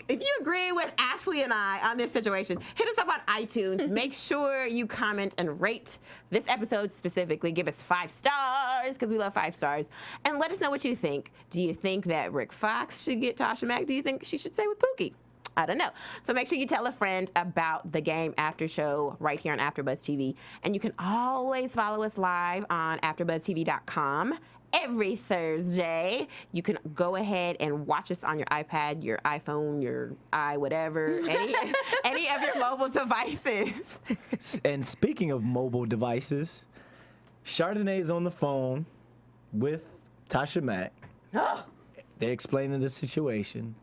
you agree with Ashley and I on this situation, hit us up on iTunes. Make sure you comment and rate this episode specifically. Give us 5 stars because we love 5 stars. And let us know what you think. Do you think that Rick Fox should get Tasha Mack? Do you think she should stay with Pookie? I don't know. So make sure you tell a friend about the Game After Show right here on AfterBuzz TV. And you can always follow us live on AfterBuzzTV.com. Every Thursday, you can go ahead and watch us on your iPad, your iPhone, your whatever, any of your mobile devices. And speaking of mobile devices, Chardonnay is on the phone with Tasha Mack. They're explaining the situation.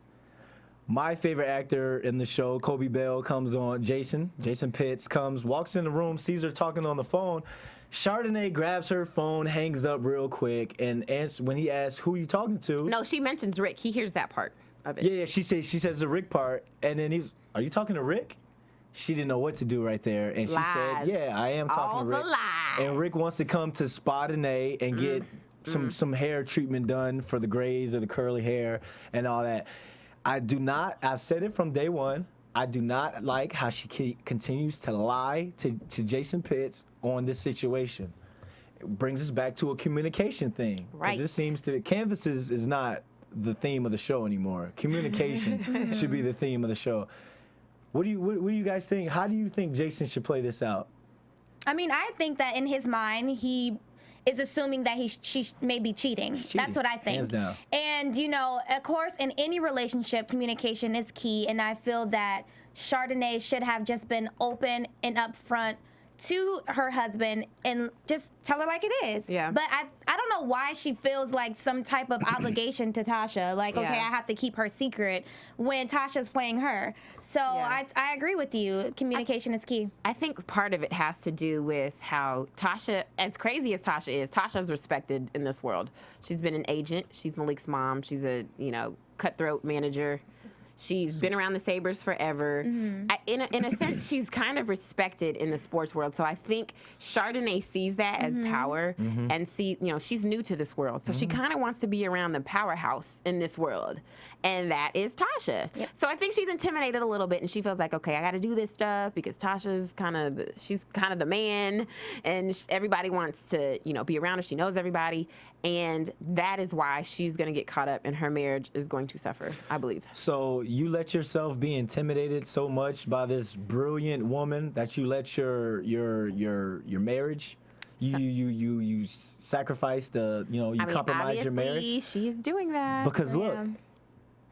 My favorite actor in the show, Kobe Bell, comes on. Jason Pitts comes, walks in the room, sees her talking on the phone. Chardonnay grabs her phone, hangs up real quick, and when he asks, who are you talking to? No, she mentions Rick. He hears that part of it. Yeah, she says the Rick part, and then are you talking to Rick? She didn't know what to do right there, and she said, yeah, I am talking All to Rick. the lies. And Rick wants to come to Chardonnay and get some hair treatment done for the grays or the curly hair and all that. I said it from day one, I do not like how she continues to lie to Jason Pitts on this situation. It brings us back to a communication thing. Right. It seems to canvases is not the theme of the show anymore. Communication should be the theme of the show. What do you guys think? How do you think Jason should play this out? I mean, I think that in his mind, he is assuming that she may be cheating. That's what I think. Hands down. And, of course, in any relationship, communication is key. And I feel that Chardonnay should have just been open and upfront to her husband and just tell her like it is. Yeah. But I don't know why she feels like some type of obligation to Tasha. Like, okay, I have to keep her secret when Tasha's playing her. So I agree with you. Communication is key. I think part of it has to do with how Tasha, as crazy as Tasha is, Tasha's respected in this world. She's been an agent. She's Malik's mom. She's a, cutthroat manager. She's been around the Sabres forever. In a sense, she's kind of respected in the sports world. So I think Chardonnay sees that as power and she's new to this world. So she kind of wants to be around the powerhouse in this world. And that is Tasha. Yep. So I think she's intimidated a little bit and she feels like, okay, I got to do this stuff because Tasha's kind of the man and everybody wants to, be around her. She knows everybody. And that is why she's going to get caught up and her marriage is going to suffer, I believe. So you let yourself be intimidated so much by this brilliant woman that you let your marriage, you sacrifice compromise your marriage. She's doing that. Because look,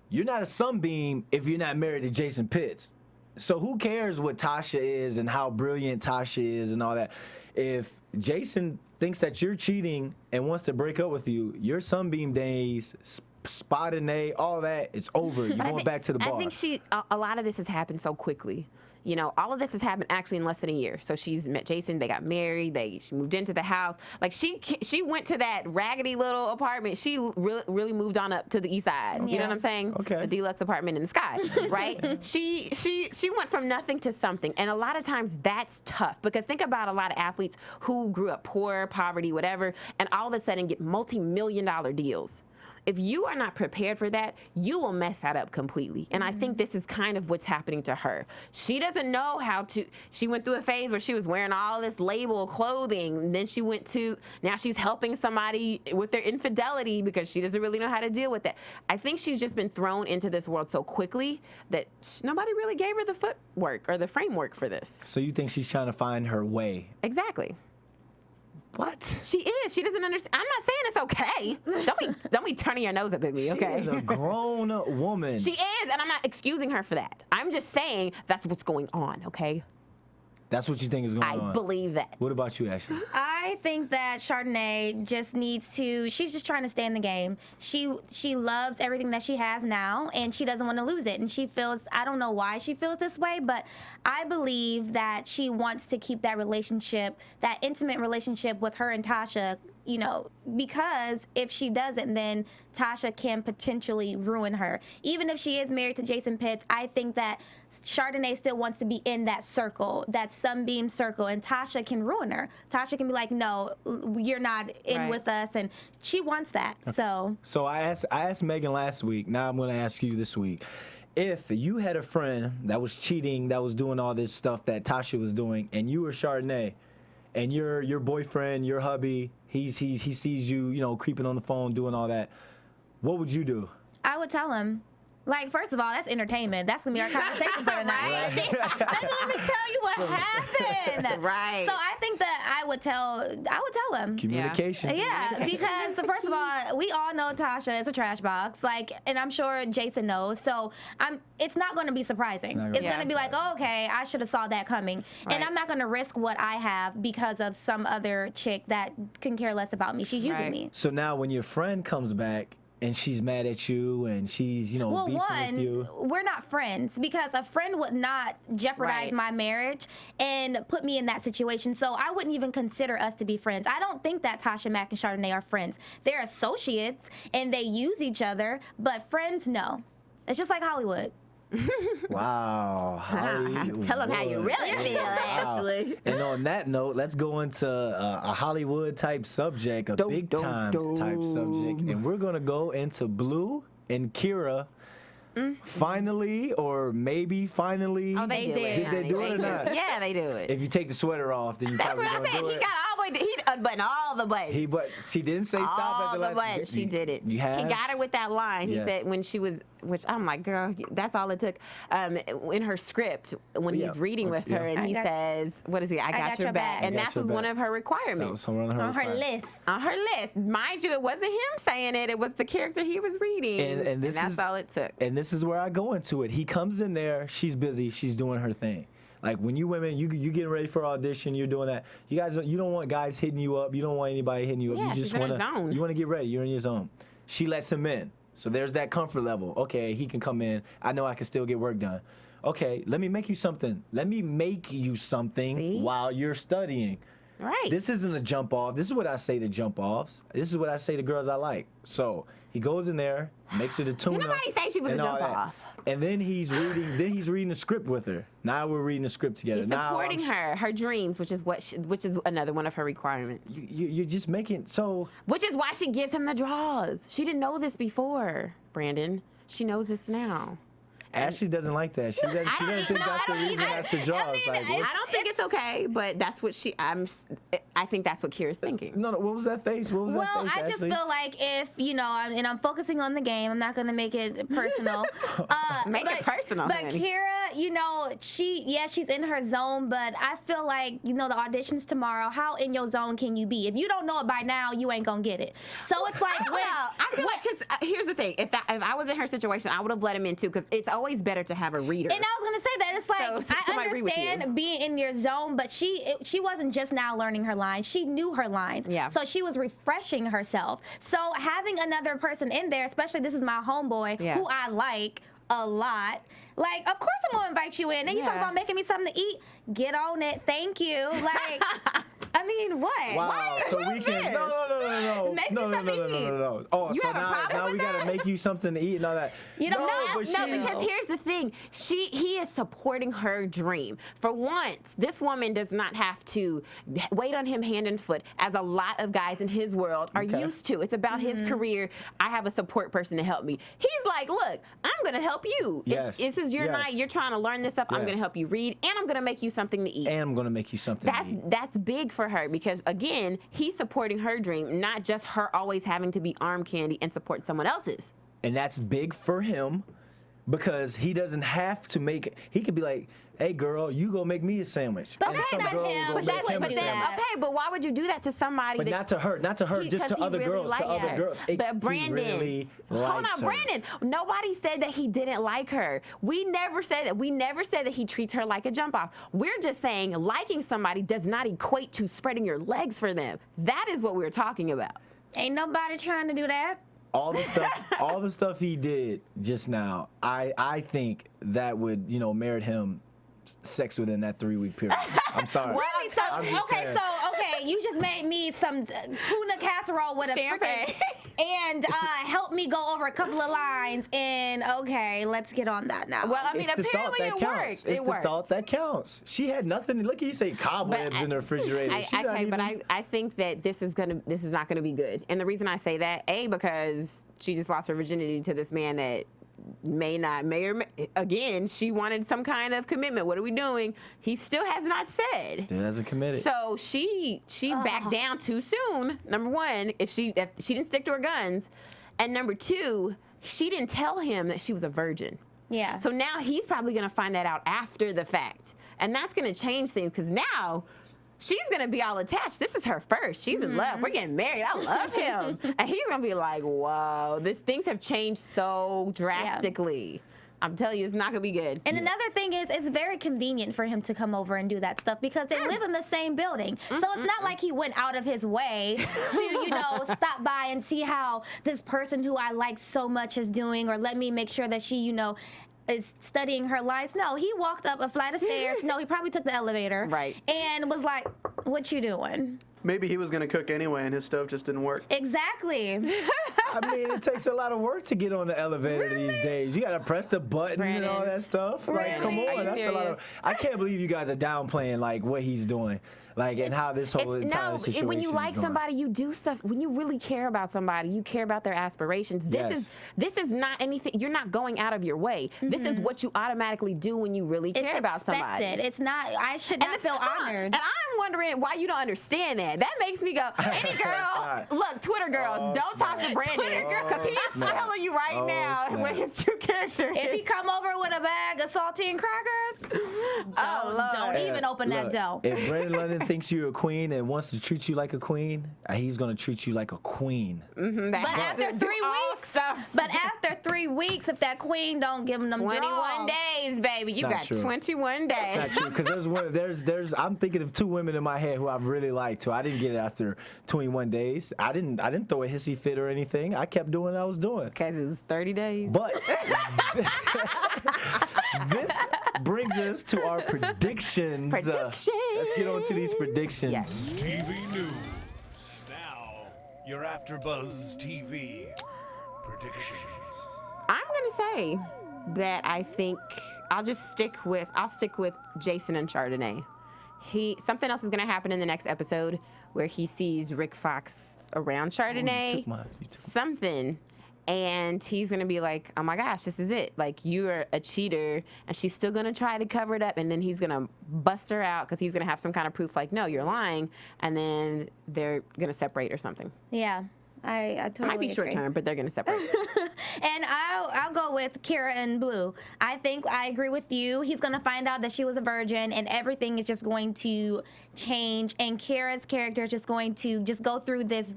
you're not a sunbeam if you're not married to Jason Pitts. So who cares what Tasha is and how brilliant Tasha is and all that? If Jason thinks that you're cheating and wants to break up with you, your sunbeam days, Chardonnay, all that, it's over. You're going back to the bar. I think a lot of this has happened so quickly. All of this has happened actually in less than a year. So she's met Jason, they got married, she moved into the house. Like she went to that raggedy little apartment. She really moved on up to the east side. You know what I'm saying? Okay. The deluxe apartment in the sky, right? She went from nothing to something. And a lot of times that's tough because think about a lot of athletes who grew up poor, poverty, whatever, and all of a sudden get multi-million-dollar deals. If you are not prepared for that, you will mess that up completely. And I think this is kind of what's happening to her. She doesn't know she went through a phase where she was wearing all this label clothing. And then now she's helping somebody with their infidelity because she doesn't really know how to deal with that. I think she's just been thrown into this world so quickly that nobody really gave her the footwork or the framework for this. So you think she's trying to find her way? Exactly. What? She is. She doesn't understand. I'm not saying it's okay. Don't be turning your nose up at me, okay? She is a grown woman. She is, and I'm not excusing her for that. I'm just saying that's what's going on, okay? That's what you think is going on? I believe that. What about you, Ashley? I think that Chardonnay just needs to, she's just trying to stay in the game. She loves everything that she has now, and she doesn't want to lose it. And she feels, I don't know why she feels this way, but I believe that she wants to keep that relationship, that intimate relationship with her and Tasha, because if she doesn't, then Tasha can potentially ruin her. Even if she is married to Jason Pitts, I think that Chardonnay still wants to be in that circle, that sunbeam circle, and Tasha can ruin her. Tasha can be like, no, you're not in with us, and she wants that. So I asked Megan last week. Now I'm going to ask you this week. If you had a friend that was cheating, that was doing all this stuff that Tasha was doing, and you were Chardonnay, and your boyfriend, your hubby, he sees you, creeping on the phone, doing all that, what would you do? I would tell him. Like, first of all, that's entertainment. That's going to be our conversation for tonight. Let me tell you what happened. Right. So I think that I would tell him. Communication. Yeah, because first of all, we all know Tasha is a trash box. And I'm sure Jason knows. So it's not going to be surprising. It's going to be like, oh, okay, I should have saw that coming. Right. And I'm not going to risk what I have because of some other chick that can care less about me. She's using me. So now when your friend comes back, and she's mad at you, and she's, beefing with you. We're not friends because a friend would not jeopardize my marriage and put me in that situation. So I wouldn't even consider us to be friends. I don't think that Tasha Mack and Chardonnay are friends. They're associates, and they use each other, but friends, no. It's just like Hollywood. Wow. Tell them how you really feel, Ashley. And on that note, let's go into a Hollywood type subject, a big time type subject. And we're going to go into Blue and Keira. Finally, or maybe finally. Oh, they did. Did they do it or not? Yeah, they do it. If you take the sweater off, then you That's probably what I said. do He it. got all the way. He unbuttoned all the buttons. But she didn't say stop at the last. Buttons. She did it. You have? He got her with that line. Yes. He said when she was, which I'm like, girl, that's all it took. In her script, when he's reading with her, and he says, "What is he? I got your back," and that's one of her requirements. On her list. On her list, mind you, it wasn't him saying it; it was the character he was reading, and that's all it took. And this is where I go into it. He comes in there, she's busy, she's doing her thing. Like when you women, you getting ready for audition, you're doing that. You guys, you don't want guys hitting you up. You don't want anybody hitting you up. Yeah, You she's just in her want zone. You want to get ready. You're in your zone. She lets him in. So there's that comfort level. Okay, he can come in. I know I can still get work done. Okay, let me make you something. Let me make you something See? while you're studying. Right. This isn't a jump off. This is what I say to jump offs. This is what I say to girls I like. So he goes in there, makes her the tuna. nobody say she was and a all jump that. off. And then he's reading the script with her. Now we're reading the script together. He's Now supporting her dreams, which is another one of her requirements. You're just making so. Which is why she gives him the draws. She didn't know this before, Brandon. She knows this now. Ashley doesn't like that. She doesn't think that's the reason that's the draws. mean, Like, I don't think it's okay, but that's what I think that's what Kira's thinking. no, what was that face? What was Well, that face, I just Ashley? feel like if, and I'm focusing on the game, I'm not going to make it personal. Make it personal, But honey. Kira, she's in her zone, but I feel like, the audition's tomorrow. How in your zone can you be? If you don't know it by now, you ain't going to get it. So it's like, I feel like, because here's the thing. If I was in her situation, I would have let him in too, because it's always better to have a reader. And I was gonna say that it's like So, I I agree with you. understand being in your zone, but she wasn't just now learning her lines. She knew her lines. Yeah. So she was refreshing herself. So having another person in there, especially this is my homeboy Yeah. who I like a lot. Like, of course I'm gonna invite you in. And you talk Yeah. about making me something to eat. Get on it. Thank you. Like, I mean, what? Wow, so we can no. Make me no. something to eat. No. Oh, You so have a problem now with we gotta that? make you something to eat and all that. No, Because here's the thing. He is supporting her dream. For once, this woman does not have to wait on him hand and foot, as a lot of guys in his world are Okay. used to. It's about his career. I have a support person to help me. He's like, look, I'm going to help you. Yes. This is your Yes. night. You're trying to learn this stuff. I'm Yes. going to help you read, and I'm going to make you something to eat. And I'm gonna make you something to eat. That's big for her, because again, he's supporting her dream, not just her always having to be arm candy and support someone else's. And that's big for him because he doesn't have to make it. He could be like, hey, girl, you go make me a sandwich. But And that's some not girl him. go But make that's him what a he sandwich. does. Okay, but why would you do that to somebody? But not to her, just to other girls, likes to other her. girls. But Brandon, really hold on, likes her. Brandon. Nobody said that he didn't like her. We never said that. We never said that he treats her like a jump off. We're just saying liking somebody does not equate to spreading your legs for them. That is what we're talking about. Ain't nobody trying to do that. all the stuff he did just now, I think that would, merit him sex within that 3-week period. I'm sorry. Really? So I'm just saying. you just made me some tuna casserole with a Champagne. and helped me go over a couple of lines. And okay, let's get on that now. Well, I mean, It's the thought apparently that it counts. works. It's It the works. thought that counts. She had nothing. Look, you say cobwebs in the refrigerator. She not Okay, but even- I think that this is not gonna be good. And the reason I say that, because she just lost her virginity to this man that again, she wanted some kind of commitment. What are we doing? He still has not said. Still hasn't committed. So she backed down too soon. Number one, if she didn't stick to her guns, and number two, she didn't tell him that she was a virgin. Yeah. So now he's probably going to find that out after the fact, and that's going to change things, because now she's going to be all attached. This is her first. She's in love. We're getting married. I love him, and he's going to be like, "Whoa, things have changed so drastically." I'm telling you, it's not gonna be good. And another thing is, it's very convenient for him to come over and do that stuff because they live in the same building. So it's not like he went out of his way to, stop by and see how this person who I like so much is doing, or let me make sure that she, is studying her lines. No, he walked up a flight of stairs. No, he probably took the elevator. Right. And was like, what you doing? Maybe he was going to cook anyway and his stove just didn't work. Exactly. I mean, it takes a lot of work to get on the elevator these days. You gotta press the button and all Brandon. that stuff. Like, come Really? Are on, you that's a lot of. serious? I can't believe you guys are downplaying like what he's doing, and how this whole entire situation when you is like going. somebody, you do stuff. When you really care about somebody, you care about their aspirations. This is not anything. You're not going out of your way. This is what you automatically do when you really care It's about somebody. expected. It's not, I should not feel honored. And I'm wondering why you don't understand that. That makes me go, any girl, look, Twitter girls, Oh, don't talk to snap. Brandon, because he's snap. telling you right Oh, now snap. what his true character is. If he come over with a bag of saltine crackers, don't Lord. even open that Look, door. If Brandon London thinks you're a queen and wants to treat you like a queen, he's gonna treat you like a queen. That But happens after 3 all weeks, stuff. But after 3 weeks, if that queen don't give them 21 draws, days, baby. You not got true. 21 days. Not true, because there's I'm thinking of 2 women in my head who I really liked, who I didn't get it after 21 days. I didn't throw a hissy fit or anything. I kept doing what I was doing. Because it was 30 days. But this brings us to our predictions. Let's get on to these predictions. Yes. TV news. Now, your AfterBuzz TV predictions. I'm gonna say that I think I'll stick with Jason and Chardonnay. Something else is gonna happen in the next episode where he sees Rick Fox around Chardonnay. You took Something. And he's gonna be like, oh my gosh, this is it. Like, you're a cheater, and she's still gonna try to cover it up, and then he's gonna bust her out because he's gonna have some kind of proof like, no, you're lying, and then they're gonna separate or something. yeah. I totally Might be short agree. term, but they're gonna separate. And I'll go with Keira and Blue. I think I agree with you. He's gonna find out that she was a virgin, and everything is just going to change. And Keira's character is just going to go through this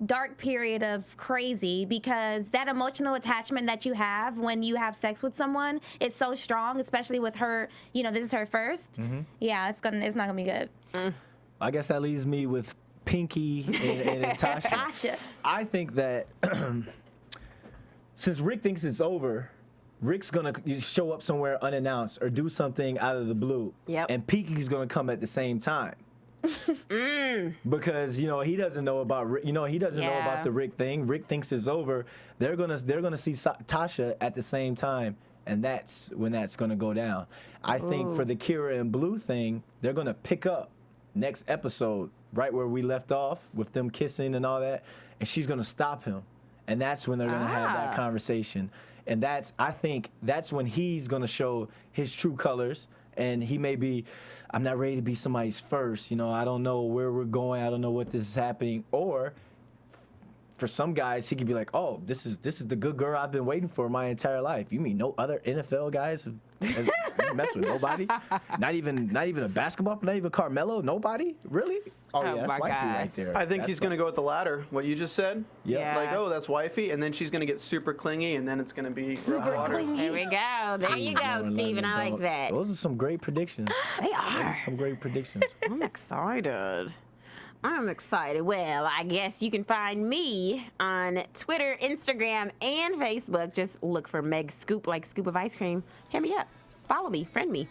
dark period of crazy, because that emotional attachment that you have when you have sex with someone is so strong, especially with her. You know, this is her 1st. Yeah, it's not gonna be good. I guess that leaves me with Pinky and Tasha. Tasha. I think that since Rick thinks it's over, Rick's gonna show up somewhere unannounced or do something out of the blue. Yep. And Pinky's gonna come at the same time. Because he doesn't know about know about the Rick thing. Rick thinks it's over. They're gonna see Tasha at the same time, and that's when that's gonna go down. I think for the Keira and Blue thing, they're gonna pick up next episode right where we left off with them kissing and all that, and she's gonna stop him, and that's when they're gonna have that conversation, and I think that's when he's gonna show his true colors. And he may be, I'm not ready to be somebody's first. I don't know where we're going. I don't know what this is happening. Or for some guys, he could be like, oh, this is the good girl I've been waiting for my entire life. You mean no other NFL guys have messed with nobody? Not even a basketball, not even Carmelo? Nobody? Really? Oh yeah, that's my wifey gosh. right there. I think he's going to go with the latter, what you just said. Yep. Yeah. Like, oh, that's wifey, and then she's going to get super clingy, and then it's going to be Super rough waters. clingy. There we go. There you go, Lord, Steven. I like don't. that. Those are some great predictions. They Those are. are some great predictions. I'm excited. I'm excited. Well, I guess you can find me on Twitter, Instagram, and Facebook. Just look for Meg Scoop, like scoop of ice cream. Hit me up. Follow me. Friend me.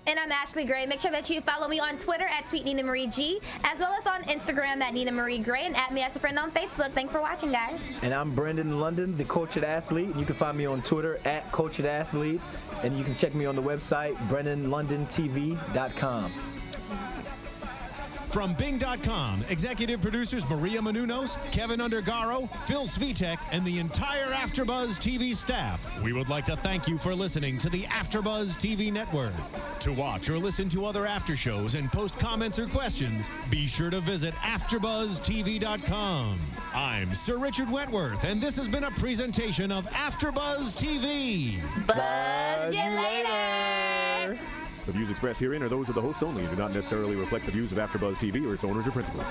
And I'm Ashley Gray. Make sure that you follow me on Twitter at @TweetNinaMarieG, as well as on Instagram at Nina Marie Gray, and add me as a friend on Facebook. Thanks for watching, guys. And I'm Brendan London, the Cultured Athlete. You can find me on Twitter at Cultured Athlete. And you can check me on the website, BrendanLondonTV.com. From Bing.com, executive producers Maria Menounos, Kevin Undergaro, Phil Svitek, and the entire AfterBuzz TV staff, we would like to thank you for listening to the AfterBuzz TV network. To watch or listen to other after shows and post comments or questions, be sure to visit AfterBuzzTV.com. I'm Sir Richard Wentworth, and this has been a presentation of AfterBuzz TV. Buzz you later. The views expressed herein are those of the hosts only and do not necessarily reflect the views of AfterBuzz TV or its owners or principals.